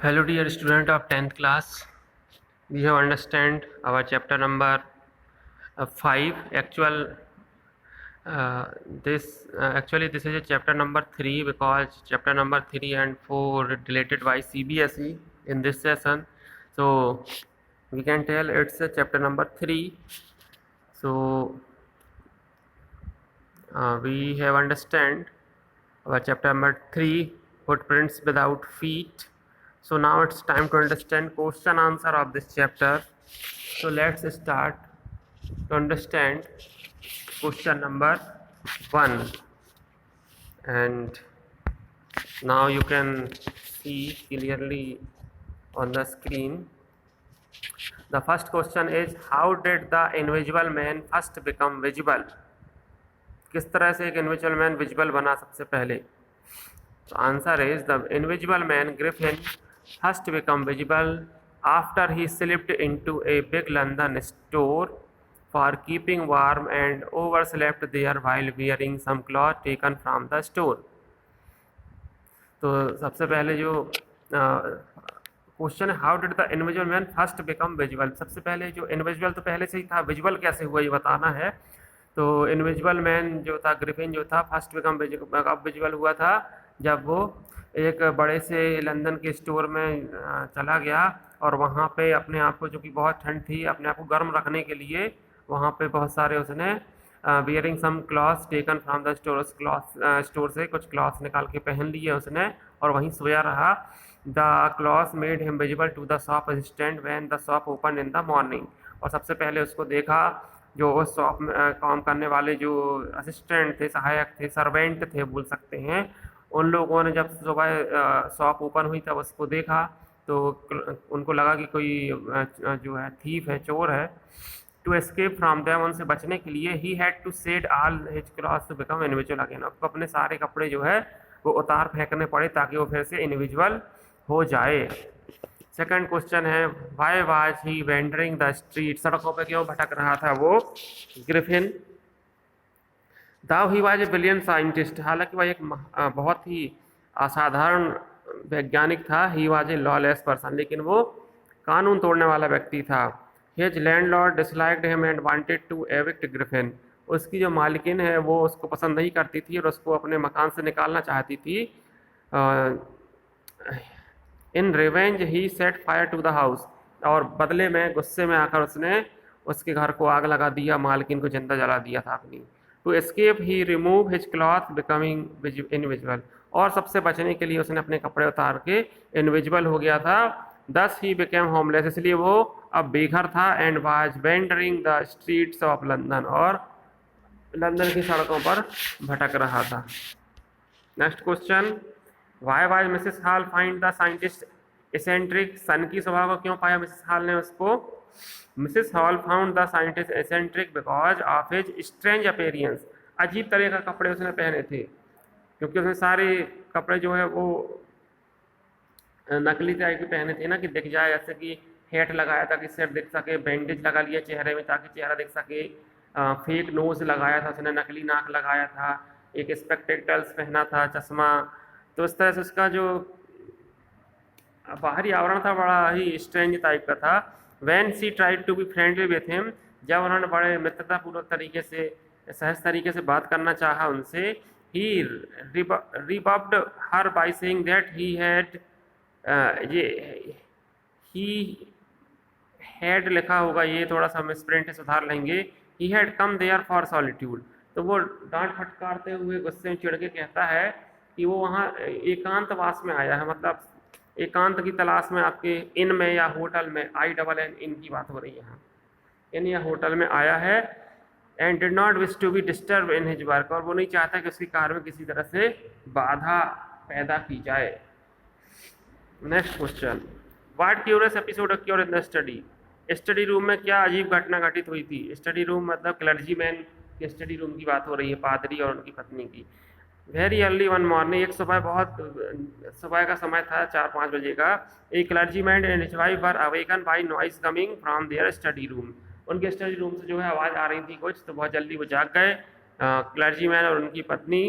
Hello dear student of 10th class. We have understand our chapter number 5. Uh, actually this is a chapter number 3 because chapter number 3 and 4 related by CBSE in this session. So we can tell it's a chapter number 3. So we have understand our chapter number 3, footprints without feet. So now it's time to understand question answer of this chapter. So let's start to understand question number 1, and now you can see clearly on the screen. The first question is, how did the invisible man first become visible? किस तरह से एक invisible man visible बना सबसे पहले? तो answer is the invisible man Griffin first become visible after he slipped into a big London store for keeping warm and overslept there while wearing some cloth taken from the store. तो सबसे पहले जो question है, how did the invisible man first become visible. सबसे पहले जो invisible तो पहले से ही था, विजिबल कैसे हुआ ये बताना है. तो इनविजिबल मैन जो था, ग्रिफिन जो था, फर्स्ट बिकम विजिबल हुआ था जब वो एक बड़े से लंदन के स्टोर में चला गया और वहाँ पे अपने आप को, जो कि बहुत ठंड थी, अपने आप को गर्म रखने के लिए वहाँ पे बहुत सारे उसने wearing some clothes taken from the store, उस स्टोर से कुछ क्लॉथ्स निकाल के पहन लिए उसने और वहीं सोया रहा. The clothes made him visible to the shop assistant when the shop open in the morning. और सबसे पहले उसको देखा जो उस शॉप में काम करने वाले जो असिस्टेंट थे, सहायक थे, सर्वेंट थे बोल सकते हैं, उन लोगों ने जब सुबह शॉप ओपन हुई तब उसको देखा तो उनको लगा कि कोई जो है थीफ है, चोर है. टू एस्केप फ्रॉम देम, उनसे बचने के लिए, he had to shed all his clothes to become invisible again. आपको अपने सारे कपड़े जो है वो उतार फेंकने पड़े ताकि वो फिर से इनविजिबल हो जाए. सेकंड क्वेश्चन है, why was he wandering the street. सड़कों पे क्यों भटक रहा था वो Griffin. Though he was a brilliant scientist. हालांकि वह एक बहुत ही असाधारण वैज्ञानिक था. He was a lawless person, लेकिन वो कानून तोड़ने वाला व्यक्ति था. His landlord disliked him and wanted to evict Griffin. उसकी जो मालकिन है वो उसको पसंद नहीं करती थी और उसको अपने मकान से निकालना चाहती थी. In revenge he set fire to the house. और बदले में, गुस्से में आकर उसने उसके घर को आग लगा दिया, मालकिन को जिंदा जला दिया था अपनी. To escape he remove his cloth becoming invisible. और सबसे बचने के लिए उसने अपने कपड़े उतार के इनविजिबल हो गया था. दस ही बिकेम होमलेस, इसलिए वो अब बेघर था. And was wandering the streets of London, और लंदन की सड़कों पर भटक रहा था. Next question, why was Mrs Hall find the scientist eccentric. सन की स्वभाव को क्यों पाया मिसेस हॉल ने उसको. Mrs Hall found the scientist eccentric because of his strange appearance. अजीब तरह का कपड़े उसने पहने थे, क्योंकि उसने सारे कपड़े जो है वो नकली टाइप के पहने थे ना, कि दिख जाए, जैसे कि हेट लगाया ताकि सिर दिख सके, बैंडेज लगा लिया चेहरे में ताकि चेहरा दिख सके, फेक नोज लगाया था उसने, नकली नाक लगाया था, एक स्पेक्टेकल्स पहना था, चश्मा. तो इस तरह से उसका जो बाहरी आवरण था बड़ा ही स्ट्रेंज टाइप का था. When she tried to be friendly with him, जब उन्होंने बड़े मित्रतापूर्वक तरीके से, सहज तरीके से बात करना चाहा उनसे, he rebuffed her by saying that he had, ये ही हैड लिखा होगा, ये थोड़ा सा मिसप्रिंट है, सुधार लेंगे. He had come there for solitude. तो वो डांट फटकारते हुए गुस्से में चिढ़ के कहता है कि वो वहाँ एकांतवास में आया है, मतलब एकांत की तलाश में, आपके इन में या होटल में, INN इन की बात हो रही है यहाँ, इन या होटल में आया है. And did not wish to be disturb in his work, और वो नहीं चाहता कि उसकी कार्य में किसी तरह से बाधा पैदा की जाए. Next question, what curious episode occurred in the study. Study room में क्या अजीब घटना घटित हुई थी. स्टडी रूम मतलब क्लर्जी मैन के स्टडी रूम की बात हो रही है, पादरी और उनकी पत्नी की. वेरी अर्ली वन मॉर्निंग, एक सुबह, बहुत सुबह का समय था, 4-5 बजे का. एक clergyman and his wife were awaken by noise coming from their study room. उनके स्टडी रूम से जो है आवाज़ आ रही थी कुछ, तो बहुत जल्दी वो जाग गए, क्लर्जी मैन और उनकी पत्नी.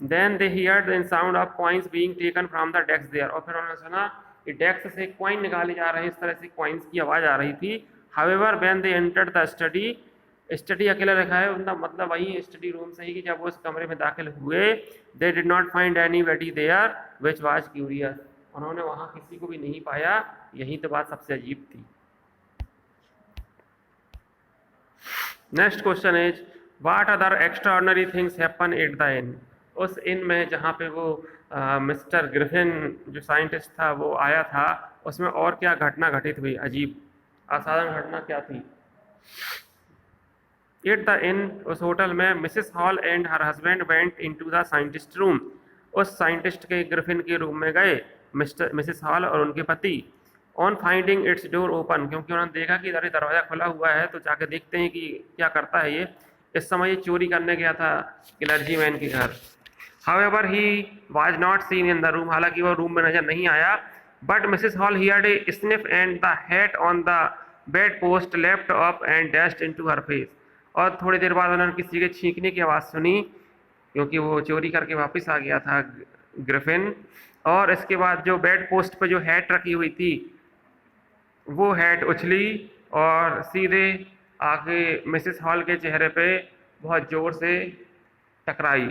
Then they heard the sound of coins being taken from the desk there. और फिर उन्होंने सुना डेस्क से कॉइन निकाले जा रहे हैं, इस तरह से कॉइन्स की आवाज़ आ रही थी। However when they entered the study, study अकेला रखा है उनका मतलब वही स्टडी रूम से ही कि जब वो उस कमरे में दाखिल हुए, they did not find anybody there which was curious, उन्होंने वहाँ किसी को भी नहीं पाया, यही तो बात सबसे अजीब थी। Next question is what other extraordinary things happen at the in, उस इन में जहाँ पे वो मिस्टर ग्रिफिन जो साइंटिस्ट था वो आया था, उसमें और क्या घटना घटित हुई, अजीब असाधारण घटना क्या थी। एट द इन, उस होटल में Mrs hall and her husband went into the scientist room, उस साइंटिस्ट के ग्रिफिन के रूम में गए मिसेस हॉल और उनके पति। On finding it's door open, क्योंकि उन्होंने देखा कि इधर दरवाज़ा खुला हुआ है तो जाके देखते हैं कि क्या करता है ये। इस समय ये चोरी करने गया था क्लर्जीमैन के घर। However he was not seen in the room, हालांकि वो रूम में नजर नहीं आया। But Mrs hall heard A sniff and the hat on the bed post left up and dashed into her face, और थोड़ी देर बाद उन्होंने किसी के छींकने की आवाज़ सुनी, क्योंकि वो चोरी करके वापस आ गया था ग्रिफिन। और इसके बाद जो बेड पोस्ट पे जो हैट रखी हुई थी वो हैट उछली और सीधे आके मिसेस हॉल के चेहरे पे बहुत जोर से टकराई।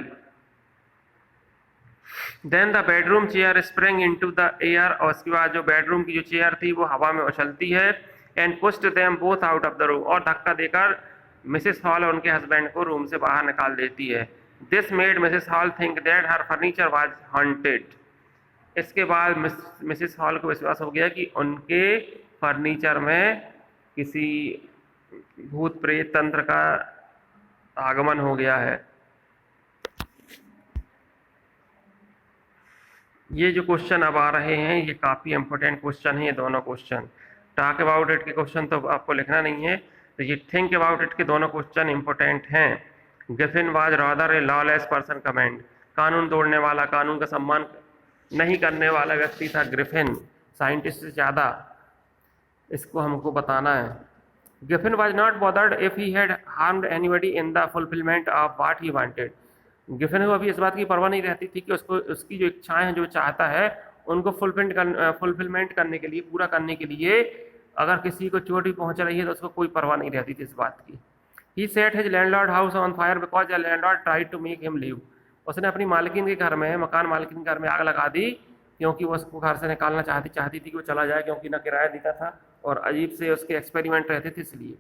Then the bedroom chair spring into the air, और उसके बाद जो बेडरूम की जो चेयर थी वो हवा में उछलती है। And pushed them both out of the room, और धक्का देकर मिसेस हॉल और उनके हस्बैंड को रूम से बाहर निकाल देती है। This made Mrs hall think that her furniture was haunted, इसके बाद मिसेस हॉल को विश्वास हो गया कि उनके फर्नीचर में किसी भूत प्रेत तंत्र का आगमन हो गया है। ये जो क्वेश्चन अब आ रहे हैं ये काफ़ी इंपॉर्टेंट क्वेश्चन है, ये दोनों क्वेश्चन। टॉक अबाउट इट के क्वेश्चन तो आपको लिखना नहीं है, तो ये थिंक अबाउट इट के दोनों क्वेश्चन इंपॉर्टेंट हैं। Griffin was rather A lawless person comment, कानून तोड़ने वाला, कानून का सम्मान नहीं करने वाला व्यक्ति था ग्रिफिन, साइंटिस्ट से ज़्यादा, इसको हमको बताना है। Griffin was not bothered if he had harmed anybody in the fulfilment of what he wanted, Griffin को अभी इस बात की परवाह नहीं रहती थी कि उसको उसकी जो इच्छाएं हैं जो चाहता है उनको फुलफिलमेंट करने के लिए, पूरा करने के लिए अगर किसी को चोट भी पहुंच रही है तो उसको कोई परवाह नहीं रहती थी इस बात की। He set his landlord house on fire because the landlord tried to make him leave, उसने अपनी मालकिन के घर में, मकान मालकिन के घर में आग लगा दी क्योंकि वो उसको घर से निकालना चाहती थी कि वो चला जाए, क्योंकि ना किराया देता था और अजीब से उसके एक्सपेरिमेंट रहते थे इसलिए।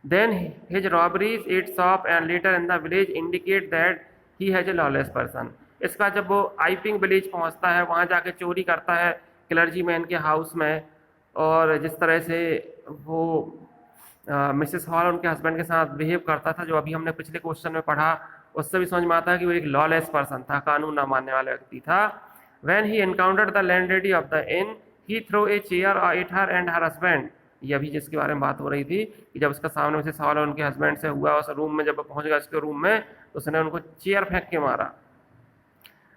Then his robberies at shop and later in the village indicate that he has a lawless person, इसका जब वो आइपिंग विलेज पहुंचता है वहां जाके चोरी करता है क्लर्जी मैन के हाउस में, और जिस तरह से वो मिसेस हॉल उनके हस्बैंड के साथ बिहेव करता था जो अभी हमने पिछले क्वेश्चन में पढ़ा, उससे भी समझ में आता है कि वो एक लॉलेस पर्सन था, कानून ना मानने वाला व्यक्ति था। When he encountered the landlady of the inn he throw a chair at her and her husband, ये अभी जिसके बारे में बात हो रही थी कि जब उसका सामने मिसेस हॉल और उनके हस्बैंड से हुआ, उस रूम में जब पहुंच गया उसके रूम में तो उसने उनको चेयर फेंक के मारा।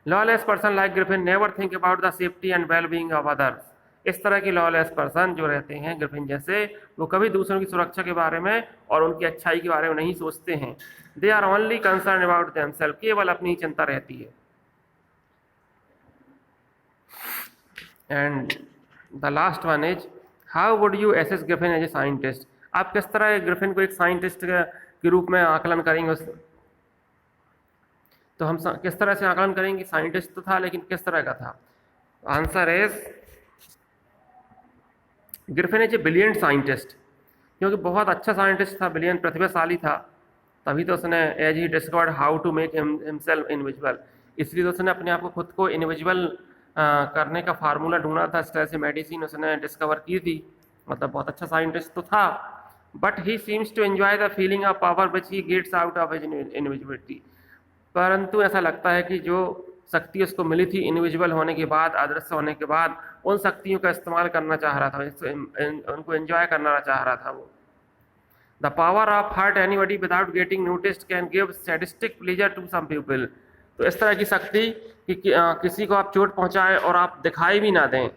Lawless person like Griffin never think about the safety and well being of others, इस तरह के लॉलेस पर्सन जो रहते हैं ग्रिफिन जैसे, वो कभी दूसरों की सुरक्षा के बारे में और उनकी अच्छाई के बारे में नहीं सोचते हैं। They are only concern about themselves, केवल अपनी ही चिंता रहती है। And the last one is how would you assess Griffin as a scientist, आप किस तरह ग्रिफिन को एक साइंटिस्ट के रूप में आकलन करेंगे तो हम किस तरह से आकलन करेंगे, साइंटिस्ट तो था लेकिन किस तरह का था। Answer is Griffin is a brilliant scientist, क्योंकि बहुत अच्छा साइंटिस्ट था, ब्रिलियंट प्रतिभाशाली था, तभी तो उसने as he discovered how to make himself invisible, इसलिए तो उसने अपने आप को खुद को इनविजिबल करने का फार्मूला ढूंढा था, इस तरह से मेडिसिन उसने डिस्कवर की थी, मतलब बहुत अच्छा साइंटिस्ट तो था। But he seems to enjoy the feeling of power which he gets out of his invisibility, परंतु ऐसा लगता है कि जो शक्ति उसको मिली थी इनविजिबल होने के बाद, अदृश्य होने के बाद, उन शक्तियों का इस्तेमाल करना चाह रहा था, उनको एंजॉय करना चाह रहा था वो। The power of hurt anybody without getting noticed can give sadistic pleasure to some people, तो इस तरह की शक्ति कि किसी को आप चोट पहुंचाएं और आप दिखाई भी ना दें,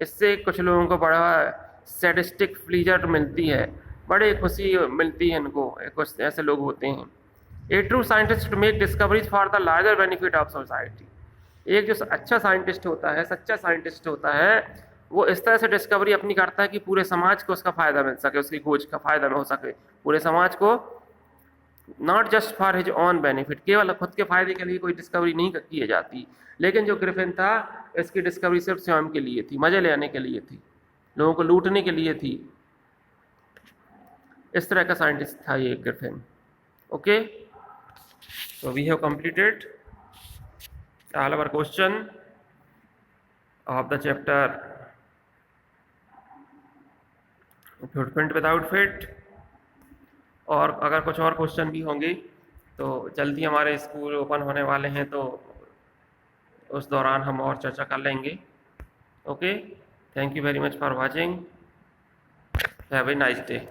इससे कुछ लोगों को बड़ा सैडिस्टिक प्लेजर मिलती है, बड़े खुशी मिलती है इनको, कुछ ऐसे लोग होते हैं। A true scientist to make discoveries for the larger benefit of society, एक जो अच्छा साइंटिस्ट होता है, सच्चा साइंटिस्ट होता है, वो इस तरह से डिस्कवरी अपनी करता है कि पूरे समाज को उसका फ़ायदा मिल सके, उसकी खोज का फ़ायदा हो सके पूरे समाज को, not just for his on benefit, केवल खुद के फ़ायदे के लिए कोई डिस्कवरी नहीं की जाती। लेकिन जो ग्रिफिन था, इसकी डिस्कवरी सिर्फ स्वयं के लिए थी, मज़े लेने के लिए थी, लोगों को लूटने के लिए थी। इस तरह का साइंटिस्ट था ये Griffin. Okay, so we have completed all our question of the chapter footprint without fit। और अगर कुछ और क्वेश्चन भी होंगे तो जल्दी हमारे स्कूल ओपन होने वाले हैं, तो उस दौरान हम और चर्चा कर लेंगे। Okay, thank you very much for watching, have a nice day.